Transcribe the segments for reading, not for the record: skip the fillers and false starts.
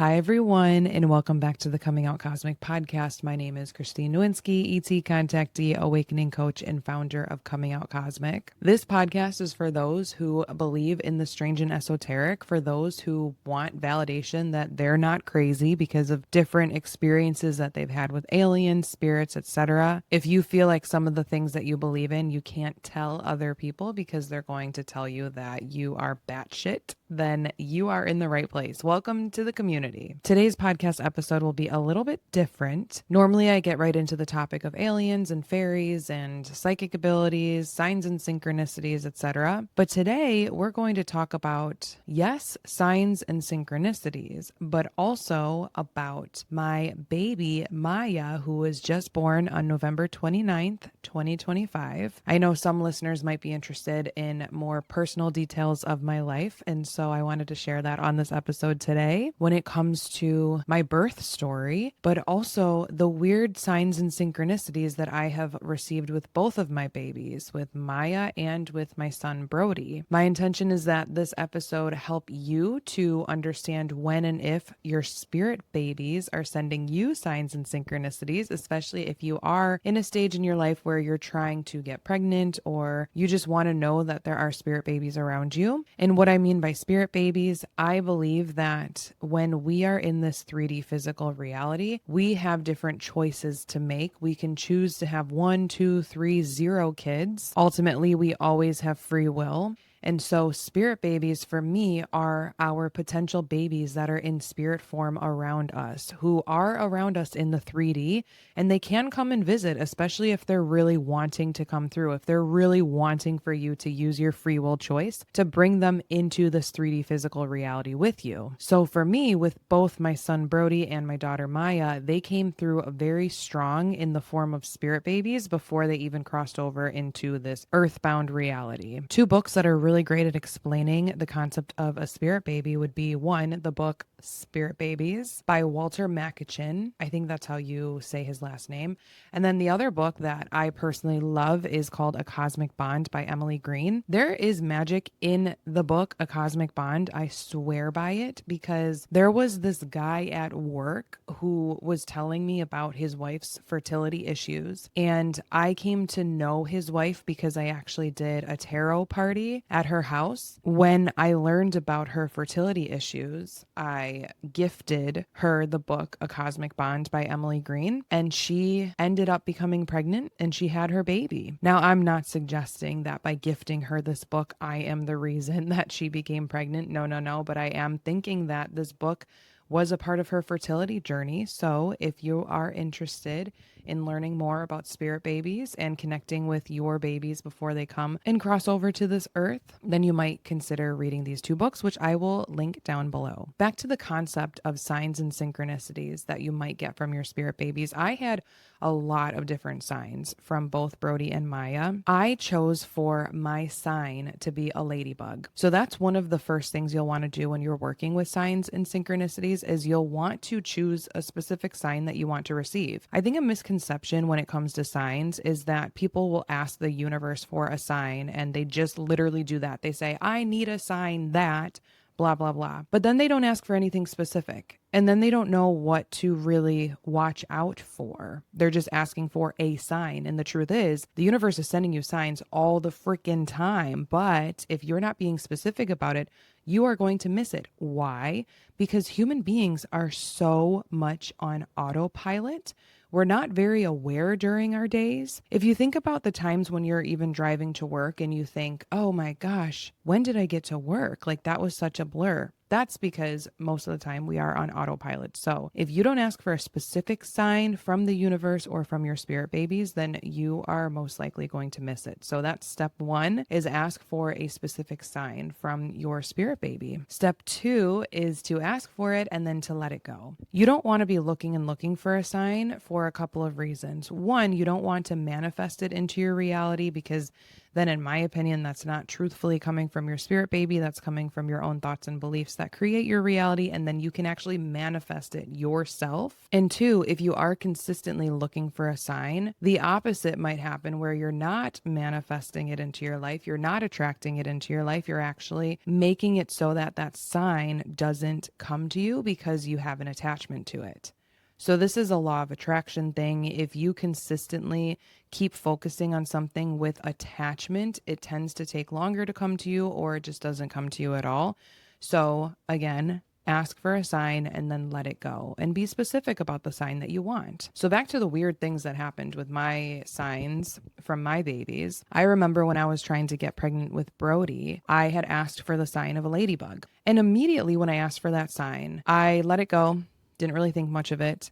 Hi, everyone, and welcome back to the Coming Out Cosmic podcast. My name is Christine Nowinski, ET contactee, awakening coach, and founder of Coming Out Cosmic. This podcast is for those who believe in the strange and esoteric, for those who want validation that they're not crazy because of different experiences that they've had with aliens, spirits, etc. If you feel like some of the things that you believe in, you can't tell other people because they're going to tell you that you are batshit, then you are in the right place. Welcome to the community. Today's podcast episode will be a little bit different. Normally, I get right into the topic of aliens and fairies and psychic abilities, signs and synchronicities, etc. But today, we're going to talk about, yes, signs and synchronicities, but also about my baby, Maya, who was just born on November 29th, 2025. I know some listeners might be interested in more personal details of my life, and so I wanted to share that on this episode today when it comes to my birth story, but also the weird signs and synchronicities that I have received with both of my babies, with Maya and with my son Brody. My intention is that this episode help you to understand when and if your spirit babies are sending you signs and synchronicities, especially if you are in a stage in your life where you're trying to get pregnant or you just want to know that there are spirit babies around you. And what I mean by spirit babies, I believe that when we are in this 3D physical reality, we have different choices to make. We can choose to have 1, 2, 3, 0 kids. Ultimately, we always have free will. And so spirit babies for me are our potential babies that are in spirit form around us, who are around us in the 3D, and they can come and visit, especially if they're really wanting to come through, if they're really wanting for you to use your free will choice to bring them into this 3D physical reality with you. So for me, with both my son Brody and my daughter Maya, they came through very strong in the form of spirit babies before they even crossed over into this earthbound reality. Two books that are really great at explaining the concept of a spirit baby would be one, the book Spirit Babies by Walter Mackin. I think that's how you say his last name. And then the other book that I personally love is called A Cosmic Bond by Emily Green. There is magic in the book A Cosmic Bond. I swear by it, because there was this guy at work who was telling me about his wife's fertility issues. And I came to know his wife because I actually did a tarot party at her house. When I learned about her fertility issues, I gifted her the book A Cosmic Bond by Emily Green, and she ended up becoming pregnant and she had her baby. Now, I'm not suggesting that by gifting her this book, I am the reason that she became pregnant. No, but I am thinking that this book was a part of her fertility journey. So if you are interested in learning more about spirit babies and connecting with your babies before they come and cross over to this earth, then you might consider reading these two books, which I will link down below. Back to the concept of signs and synchronicities that you might get from your spirit babies. I had a lot of different signs from both Brody and Maya. I chose for my sign to be a ladybug. So that's one of the first things you'll want to do when you're working with signs and synchronicities is you'll want to choose a specific sign that you want to receive. I think a misconception when it comes to signs is that people will ask the universe for a sign and they just literally do that. They say, I need a sign that blah, blah, blah. But then they don't ask for anything specific. And then they don't know what to really watch out for. They're just asking for a sign. And the truth is, the universe is sending you signs all the freaking time. But if you're not being specific about it, you are going to miss it. Why? Because human beings are so much on autopilot. We're not very aware during our days. If you think about the times when you're even driving to work and you think, oh my gosh, when did I get to work? Like that was such a blur. That's because most of the time we are on autopilot. So if you don't ask for a specific sign from the universe or from your spirit babies, then you are most likely going to miss it. So that's step one, is ask for a specific sign from your spirit baby. Step two is to ask for it and then to let it go. You don't want to be looking for a sign for a couple of reasons. One, you don't want to manifest it into your reality because then in my opinion, that's not truthfully coming from your spirit baby. That's coming from your own thoughts and beliefs that create your reality. And then you can actually manifest it yourself. And two, if you are consistently looking for a sign, the opposite might happen where you're not manifesting it into your life. You're not attracting it into your life. You're actually making it so that that sign doesn't come to you because you have an attachment to it. So this is a law of attraction thing. If you consistently keep focusing on something with attachment, it tends to take longer to come to you, or it just doesn't come to you at all. So again, ask for a sign and then let it go and be specific about the sign that you want. So back to the weird things that happened with my signs from my babies. I remember when I was trying to get pregnant with Brody, I had asked for the sign of a ladybug. And immediately when I asked for that sign, I let it go. Didn't really think much of it.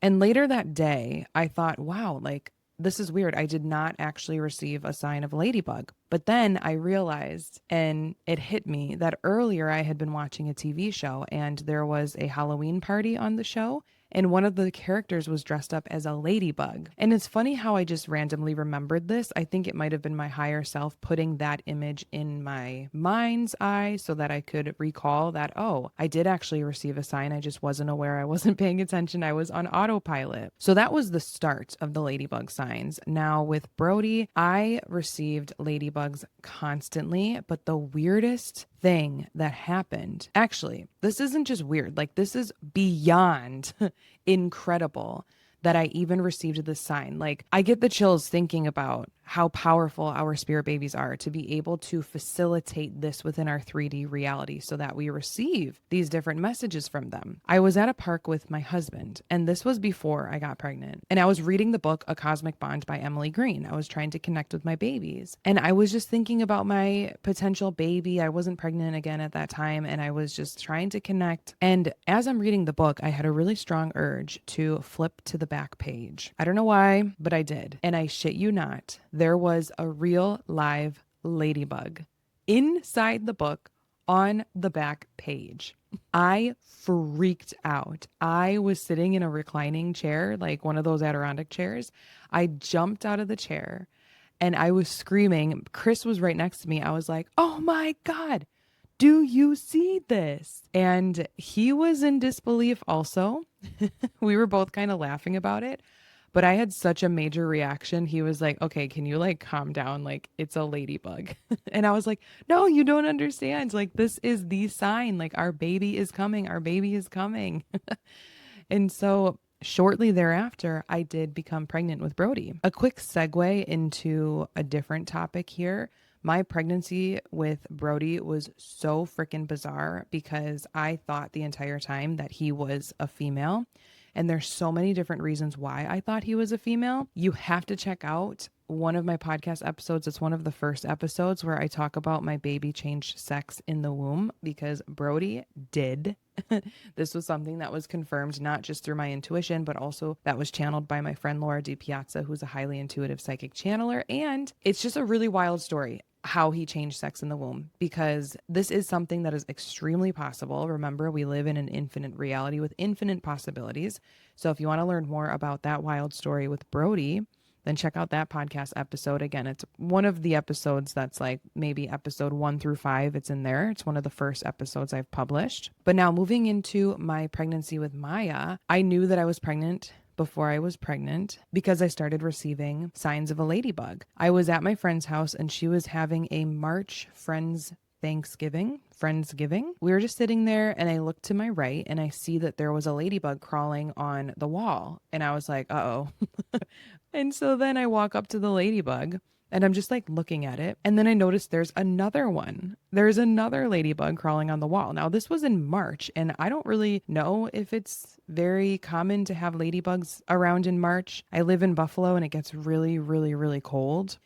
And later that day, I thought, wow, like, this is weird. I did not actually receive a sign of a ladybug. But then I realized, and it hit me, that earlier I had been watching a TV show and there was a Halloween party on the show. And one of the characters was dressed up as a ladybug. And it's funny how I just randomly remembered this. I think it might have been my higher self putting that image in my mind's eye so that I could recall that, oh, I did actually receive a sign. I just wasn't aware. I wasn't paying attention. I was on autopilot. So that was the start of the ladybug signs. Now with Brody, I received ladybugs constantly, but the weirdest thing that happened, actually, this isn't just weird, like this is beyond incredible that I even received this sign. Like, I get the chills thinking about how powerful our spirit babies are to be able to facilitate this within our 3D reality so that we receive these different messages from them. I was at a park with my husband, and this was before I got pregnant. And I was reading the book, A Cosmic Bond by Emily Green. I was trying to connect with my babies. And I was just thinking about my potential baby. I wasn't pregnant again at that time, and I was just trying to connect. And as I'm reading the book, I had a really strong urge to flip to the back page. I don't know why, but I did. And I shit you not, there was a real live ladybug inside the book on the back page. I freaked out. I was sitting in a reclining chair, like one of those Adirondack chairs. I jumped out of the chair and I was screaming. Chris was right next to me. I was like, oh my God, do you see this? And he was in disbelief also. We were both kind of laughing about it. But I had such a major reaction. He was like, okay, can you like calm down? Like, it's a ladybug. And I was like, no, you don't understand. Like, this is the sign. Like, our baby is coming. Our baby is coming. And so shortly thereafter, I did become pregnant with Brody. A quick segue into a different topic here. My pregnancy with Brody was so freaking bizarre because I thought the entire time that he was a female. And there's so many different reasons why I thought he was a female. You have to check out one of my podcast episodes. It's one of the first episodes where I talk about my baby changed sex in the womb because Brody did. This was something that was confirmed not just through my intuition, but also that was channeled by my friend Laura DiPiazza, who's a highly intuitive psychic channeler. And it's just a really wild story how he changed sex in the womb, because this is something that is extremely possible. Remember, we live in an infinite reality with infinite possibilities. So if you want to learn more about that wild story with Brody, then check out that podcast episode. Again, it's one of the episodes that's like maybe episode 1 through 5. It's in there. It's one of the first episodes I've published. But now moving into my pregnancy with Maya, I knew that I was pregnant before I was pregnant because I started receiving signs of a ladybug. I was at my friend's house and she was having a March Friendsgiving. We were just sitting there and I looked to my right and I see that there was a ladybug crawling on the wall. And I was like, uh-oh. And so then I walk up to the ladybug and I'm just like looking at it. And then I noticed there's another one. There's another ladybug crawling on the wall. Now, this was in March, and I don't really know if it's very common to have ladybugs around in March. I live in Buffalo and it gets really, really, really cold.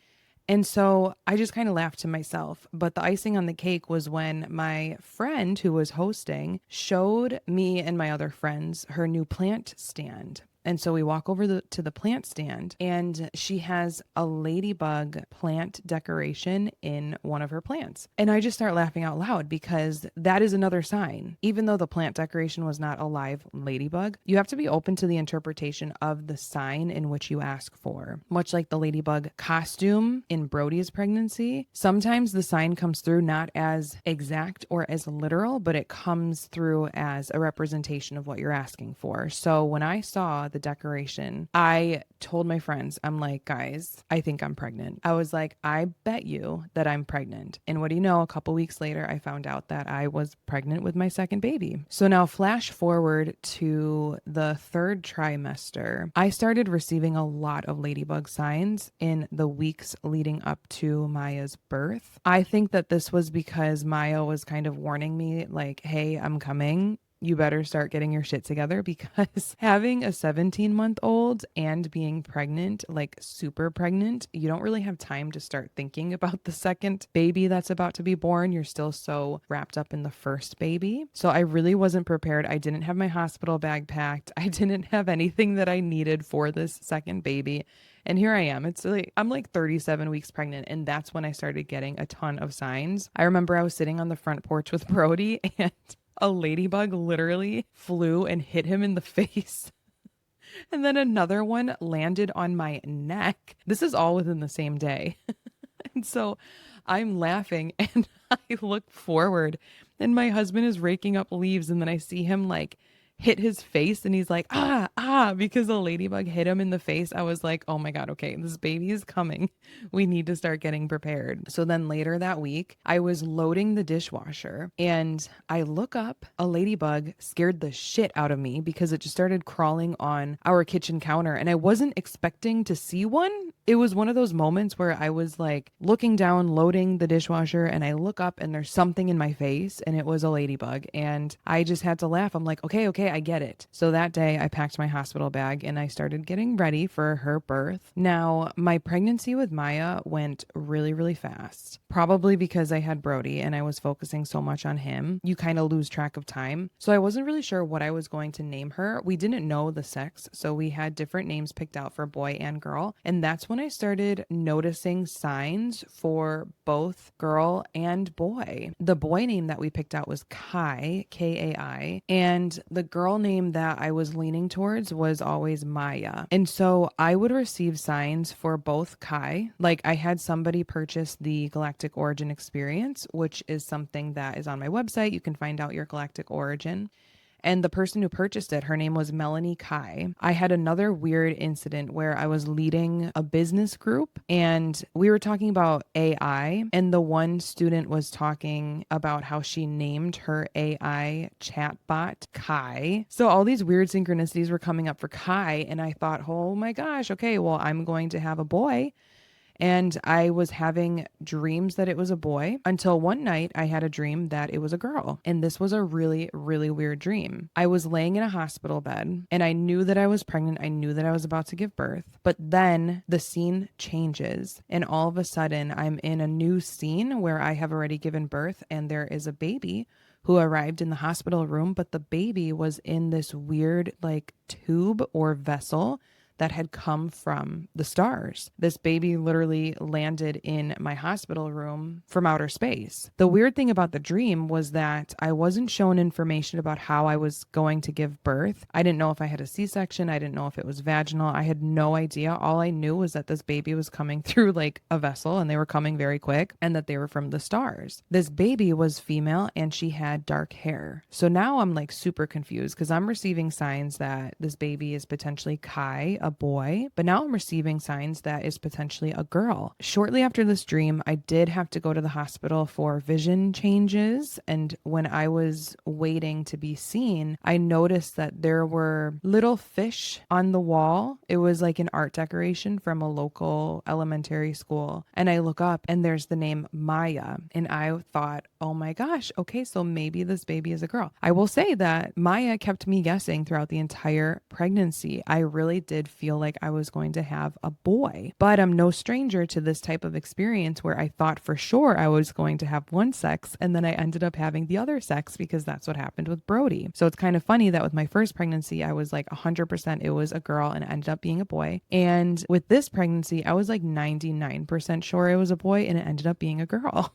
And so I just kind of laughed to myself. But the icing on the cake was when my friend who was hosting showed me and my other friends her new plant stand. And so we walk over to the plant stand, and she has a ladybug plant decoration in one of her plants. And I just start laughing out loud because that is another sign. Even though the plant decoration was not a live ladybug, you have to be open to the interpretation of the sign in which you ask for. Much like the ladybug costume in Brody's pregnancy, sometimes the sign comes through not as exact or as literal, but it comes through as a representation of what you're asking for. So when I saw the decoration, I told my friends, I'm like, guys, I think I'm pregnant. I was like, I bet you that I'm pregnant. And what do you know? A couple weeks later, I found out that I was pregnant with my second baby. So now flash forward to the third trimester. I started receiving a lot of ladybug signs in the weeks leading up to Maya's birth. I think that this was because Maya was kind of warning me like, hey, I'm coming. You better start getting your shit together, because having a 17-month-old and being pregnant, like super pregnant, you don't really have time to start thinking about the second baby that's about to be born. You're still so wrapped up in the first baby. So I really wasn't prepared. I didn't have my hospital bag packed. I didn't have anything that I needed for this second baby. And here I am. It's like, I'm like 37 weeks pregnant. And that's when I started getting a ton of signs. I remember I was sitting on the front porch with Brody, and a ladybug literally flew and hit him in the face. And then another one landed on my neck. This is all within the same day. And so I'm laughing, and I look forward, and my husband is raking up leaves. And then I see him like hit his face, and he's like, because a ladybug hit him in the face. I was like, oh my God, okay, this baby is coming. We need to start getting prepared. So then later that week, I was loading the dishwasher, and I look up, a ladybug scared the shit out of me because it just started crawling on our kitchen counter, and I wasn't expecting to see one. It was one of those moments where I was like looking down, loading the dishwasher, and I look up and there's something in my face, and it was a ladybug. And I just had to laugh. I'm like, okay, I get it. So that day I packed my hospital bag and I started getting ready for her birth. Now, my pregnancy with Maya went really, really fast. Probably because I had Brody and I was focusing so much on him. You kind of lose track of time. So I wasn't really sure what I was going to name her. We didn't know the sex, so we had different names picked out for boy and girl. And that's when I started noticing signs for both girl and boy. The boy name that we picked out was Kai, Kai, and the girl name that I was leaning towards was always Maya. And so I would receive signs for both Kai. Like, I had somebody purchase the Galactic origin experience, which is something that is on my website. You can find out your galactic origin. And the person who purchased it, her name was Melanie Kai. I had another weird incident where I was leading a business group and we were talking about AI, and the one student was talking about how she named her AI chatbot Kai. So all these weird synchronicities were coming up for Kai, and I thought, oh my gosh, okay, well, I'm going to have a boy. And I was having dreams that it was a boy until one night I had a dream that it was a girl. And this was a really, really weird dream. I was laying in a hospital bed and I knew that I was pregnant. I knew that I was about to give birth. But then the scene changes. And all of a sudden I'm in a new scene where I have already given birth and there is a baby who arrived in the hospital room. But the baby was in this weird like tube or vessel that had come from the stars. This baby literally landed in my hospital room from outer space. The weird thing about the dream was that I wasn't shown information about how I was going to give birth. I didn't know if I had a C-section. I didn't know if it was vaginal. I had no idea. All I knew was that this baby was coming through like a vessel, and they were coming very quick, and that they were from the stars. This baby was female and she had dark hair. So now I'm like super confused because I'm receiving signs that this baby is potentially Kai, a boy, but now I'm receiving signs that is potentially a girl. Shortly after this dream, I did have to go to the hospital for vision changes. And when I was waiting to be seen, I noticed that there were little fish on the wall. It was like an art decoration from a local elementary school. And I look up and there's the name Maya. And I thought, oh my gosh, okay, so maybe this baby is a girl. I will say that Maya kept me guessing throughout the entire pregnancy. I really did feel like I was going to have a boy. But I'm no stranger to this type of experience where I thought for sure I was going to have one sex and then I ended up having the other sex because that's what happened with Brody. So it's kind of funny that with my first pregnancy, I was like 100% it was a girl and it ended up being a boy. And with this pregnancy, I was like 99% sure it was a boy and it ended up being a girl.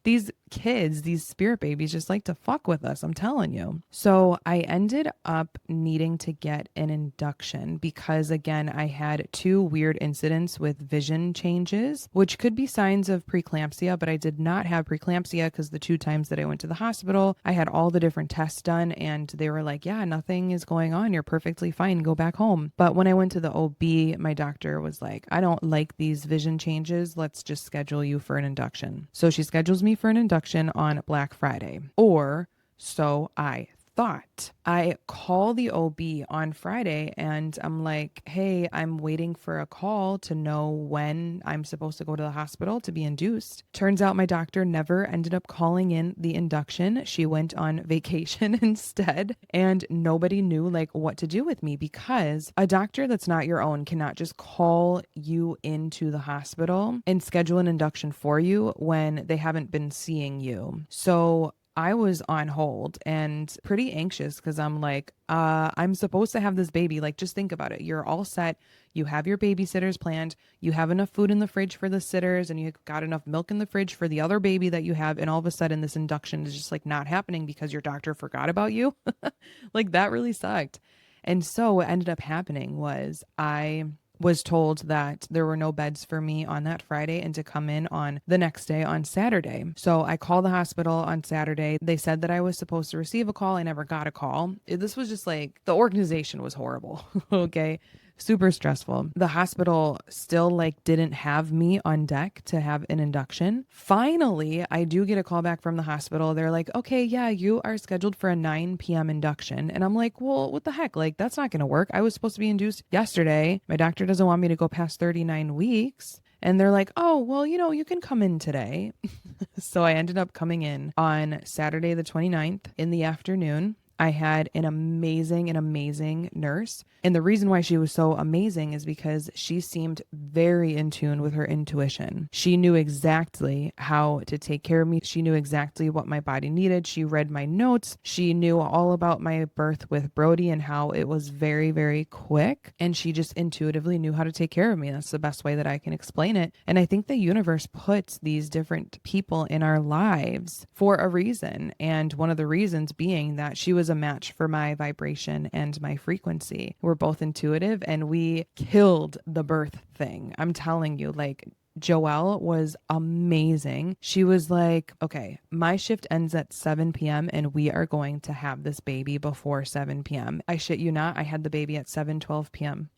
These kids, these spirit babies just like to fuck with us, I'm telling you. So I ended up needing to get an induction because, again, I had 2 weird incidents with vision changes, which could be signs of preeclampsia, but I did not have preeclampsia because the 2 times that I went to the hospital, I had all the different tests done and they were like, yeah, nothing is going on. You're perfectly fine. Go back home. But when I went to the OB, my doctor was like, I don't like these vision changes. Let's just schedule you for an induction. So she schedules me for an induction on Black Friday, or so I thought. I call the OB on Friday and I'm like, hey, I'm waiting for a call to know when I'm supposed to go to the hospital to be induced. Turns out my doctor never ended up calling in the induction. She went on vacation instead, and nobody knew like what to do with me because a doctor that's not your own cannot just call you into the hospital and schedule an induction for you when they haven't been seeing you. So I was on hold and pretty anxious because I'm like, I'm supposed to have this baby. Like, just think about it. You're all set. You have your babysitters planned. You have enough food in the fridge for the sitters and you got enough milk in the fridge for the other baby that you have. And all of a sudden this induction is just like not happening because your doctor forgot about you. Like, that really sucked. And so what ended up happening was I was told that there were no beds for me on that Friday and to come in on the next day on Saturday. So I called the hospital on Saturday. They said that I was supposed to receive a call. I never got a call. This was just like, the organization was horrible. Okay. Super stressful. The hospital still like didn't have me on deck to have an induction. Finally, I do get a call back from the hospital. They're like, okay, yeah, you are scheduled for a 9 p.m. induction. And I'm like, well, what the heck? Like, that's not going to work. I was supposed to be induced yesterday. My doctor doesn't want me to go past 39 weeks. And they're like, oh, well, you can come in today. So I ended up coming in on Saturday, the 29th in the afternoon. I had an amazing nurse. And the reason why she was so amazing is because she seemed very in tune with her intuition. She knew exactly how to take care of me. She knew exactly what my body needed. She read my notes. She knew all about my birth with Brody and how it was very, very quick. And she just intuitively knew how to take care of me. That's the best way that I can explain it. And I think the universe puts these different people in our lives for a reason. And one of the reasons being that she was a match for my vibration and my frequency. We're both intuitive and we killed the birth thing. I'm telling you, like, Joelle was amazing. She was like, okay, my shift ends at 7 p.m. and we are going to have this baby before 7 p.m. I shit you not, I had the baby at 7:12 p.m.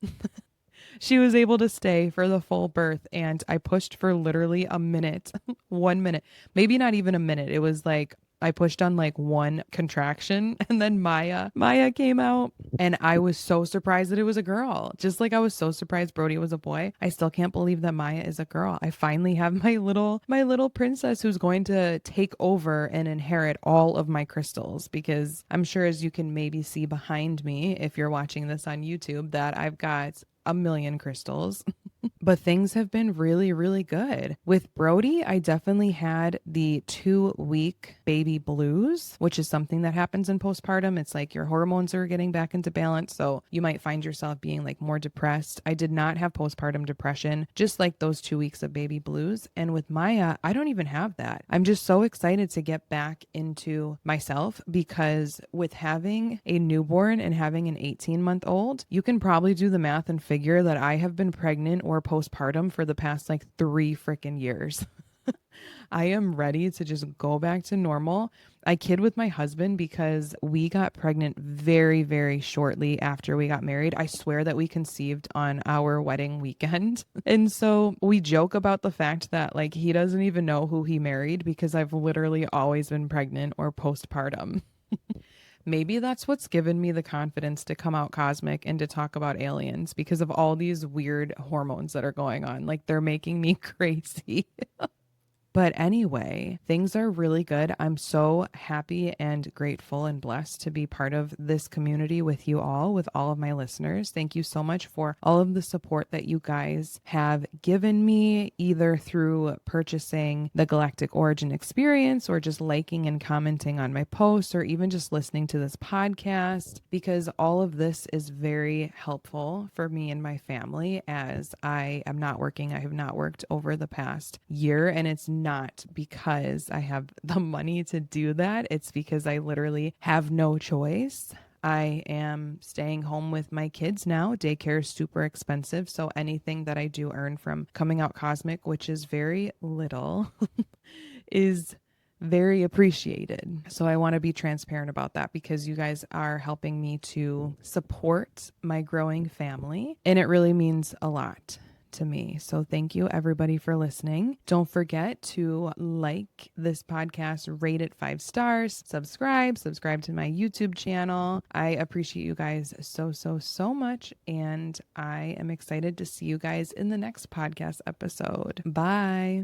She was able to stay for the full birth and I pushed for literally a minute, 1 minute, maybe not even a minute. It was like I pushed on like one contraction and then Maya came out and I was so surprised that it was a girl. Just like I was so surprised Brody was a boy. I still can't believe that Maya is a girl. I finally have my little princess who's going to take over and inherit all of my crystals, because I'm sure, as you can maybe see behind me if you're watching this on YouTube, that I've got a million crystals. But things have been really, really good. With Brody, I definitely had the 2-week baby blues, which is something that happens in postpartum. It's like your hormones are getting back into balance. So you might find yourself being like more depressed. I did not have postpartum depression, just like those 2 weeks of baby blues. And with Maya, I don't even have that. I'm just so excited to get back into myself, because with having a newborn and having an 18-month-old, you can probably do the math and figure that I have been pregnant or postpartum for the past like 3 freaking years. I am ready to just go back to normal. I kid with my husband because we got pregnant very, very shortly after we got married. I swear that we conceived on our wedding weekend. And so we joke about the fact that like he doesn't even know who he married, because I've literally always been pregnant or postpartum. Maybe that's what's given me the confidence to come out cosmic and to talk about aliens, because of all these weird hormones that are going on. Like, they're making me crazy. But anyway, things are really good. I'm so happy and grateful and blessed to be part of this community with you all, with all of my listeners. Thank you so much for all of the support that you guys have given me, either through purchasing the Galactic Origin experience or just liking and commenting on my posts or even just listening to this podcast, because all of this is very helpful for me and my family as I am not working. I have not worked over the past year, and it's not because I have the money to do that. It's because I literally have no choice. I am staying home with my kids now. Daycare is super expensive. So anything that I do earn from Coming Out Cosmic, which is very little, is very appreciated. So I want to be transparent about that because you guys are helping me to support my growing family. And it really means a lot to me. So thank you everybody for listening. Don't forget to like this podcast, rate it 5 stars, subscribe to my YouTube channel. I appreciate you guys so much. And I am excited to see you guys in the next podcast episode. Bye.